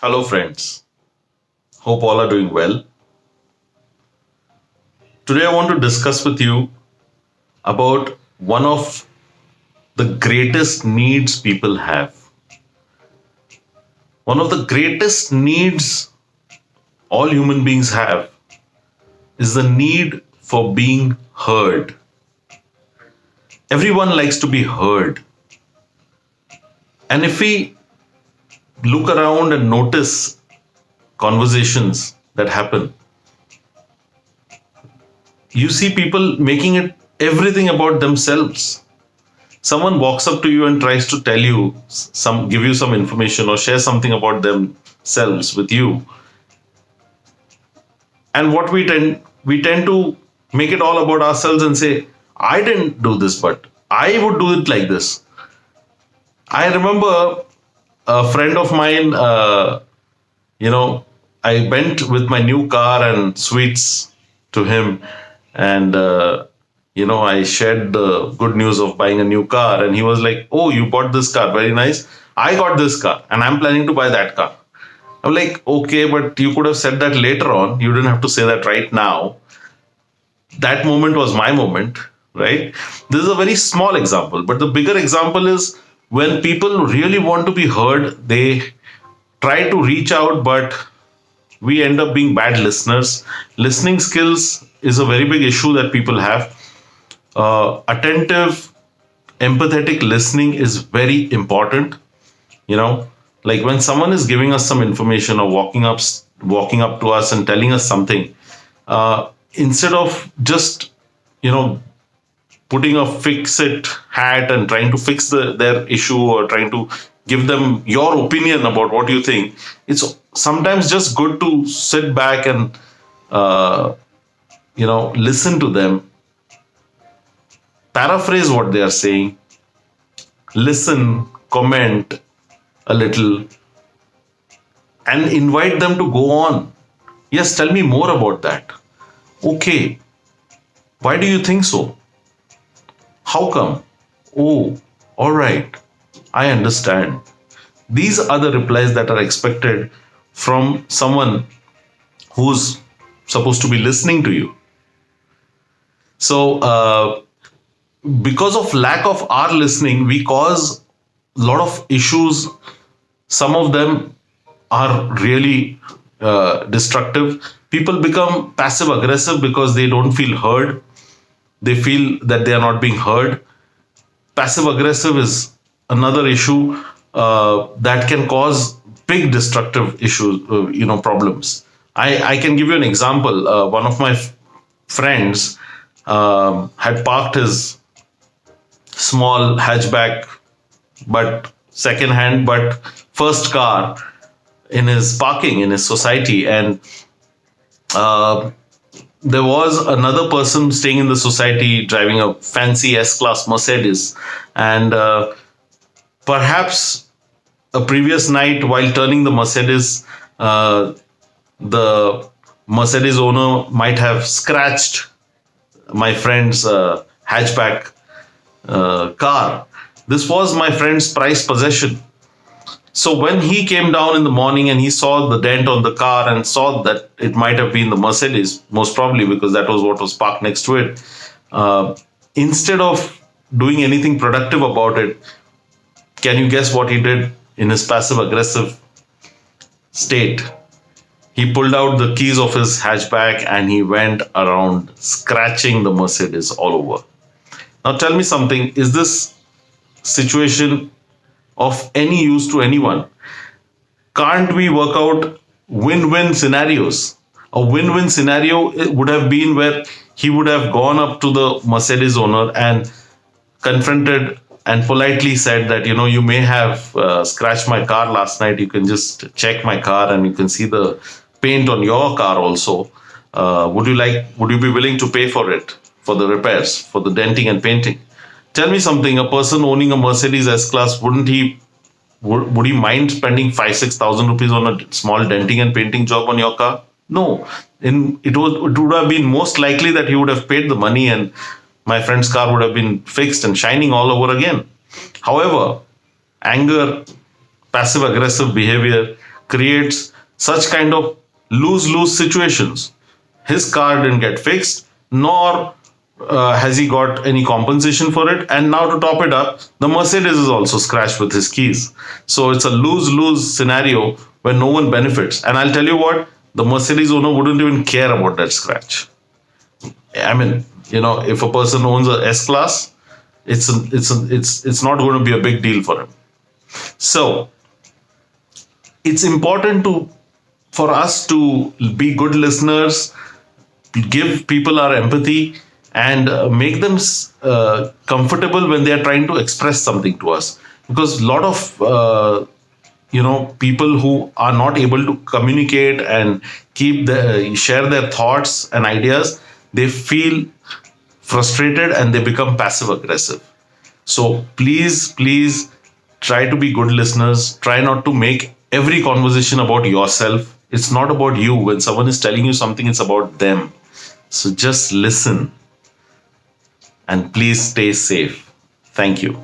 Hello, friends. Hope all are doing well. Today, I want to discuss with you about one of the greatest needs people have. One of the greatest needs all human beings have is the need for being heard. Everyone likes to be heard. And if we look around and notice conversations that happen, you see people making it everything about themselves. Someone walks up to you and tries to tell you give you some information or share something about themselves with you, and what we tend to make it all about ourselves and say, I didn't do this, but I would do it like this. I remember a friend of mine, you know I went with my new car and sweets to him, and I shared the good news of buying a new car, and he was like, oh, you bought this car, very nice. I got this car and I'm planning to buy that car. I'm like, okay, but you could have said that later on. You didn't have to say that right now. That moment was my moment, right? This is a very small example, but the bigger example is when people really want to be heard, they try to reach out, but we end up being bad listeners. Listening skills is a very big issue that people have. Attentive, empathetic listening is very important. You know, like when someone is giving us some information or walking up to us and telling us something, instead of just you know putting a fix it hat and trying to fix their issue or trying to give them your opinion about what you think, it's sometimes just good to sit back and listen to them, paraphrase what they are saying, listen, comment a little, and invite them to go on. Yes, tell me more about that. Okay, why do you think so? How come? Oh, all right, I understand. These are the replies that are expected from someone who's supposed to be listening to you. So, because of lack of our listening, we cause a lot of issues. Some of them are really destructive. People become passive aggressive because they don't feel heard. They feel that they are not being heard. Passive aggressive is another issue that can cause big destructive issues, problems. I can give you an example. One of my friends had parked his small hatchback, but second hand, but first car in his parking in his society, and uh, there was another person staying in the society driving a fancy S-Class Mercedes, and perhaps a previous night while turning the Mercedes, the Mercedes owner might have scratched my friend's hatchback car. This was my friend's prized possession. So when he came down in the morning and he saw the dent on the car and saw that it might have been the Mercedes, most probably because that was what was parked next to it, instead of doing anything productive about it, can you guess what he did in his passive aggressive state? He pulled out the keys of his hatchback and he went around scratching the Mercedes all over. Now tell me something, is this situation of any use to anyone? Can't we work out win-win scenarios? A win-win scenario would have been where he would have gone up to the Mercedes owner and confronted and politely said that, you may have scratched my car last night. You can just check my car and you can see the paint on your car also. Would you be willing to pay for it, for the repairs, for the denting and painting? Tell me something, a person owning a Mercedes S-Class, would he mind spending 5,000-6,000 rupees on a small denting and painting job on your car? No. It would have been most likely that he would have paid the money and my friend's car would have been fixed and shining all over again. However, anger, passive aggressive behavior creates such kind of lose-lose situations. His car didn't get fixed, nor has he got any compensation for it. And now to top it up, the Mercedes is also scratched with his keys. So it's a lose-lose scenario where no one benefits. And I'll tell you what, the Mercedes owner wouldn't even care about that scratch. I mean, if a person owns a S class, it's not going to be a big deal for him. So it's important for us to be good listeners, give people our empathy, and make them comfortable when they are trying to express something to us. Because a lot of people who are not able to communicate and share their thoughts and ideas, they feel frustrated and they become passive aggressive. So please try to be good listeners. Try not to make every conversation about yourself. It's not about you. When someone is telling you something, it's about them. So just listen and please stay safe. Thank you.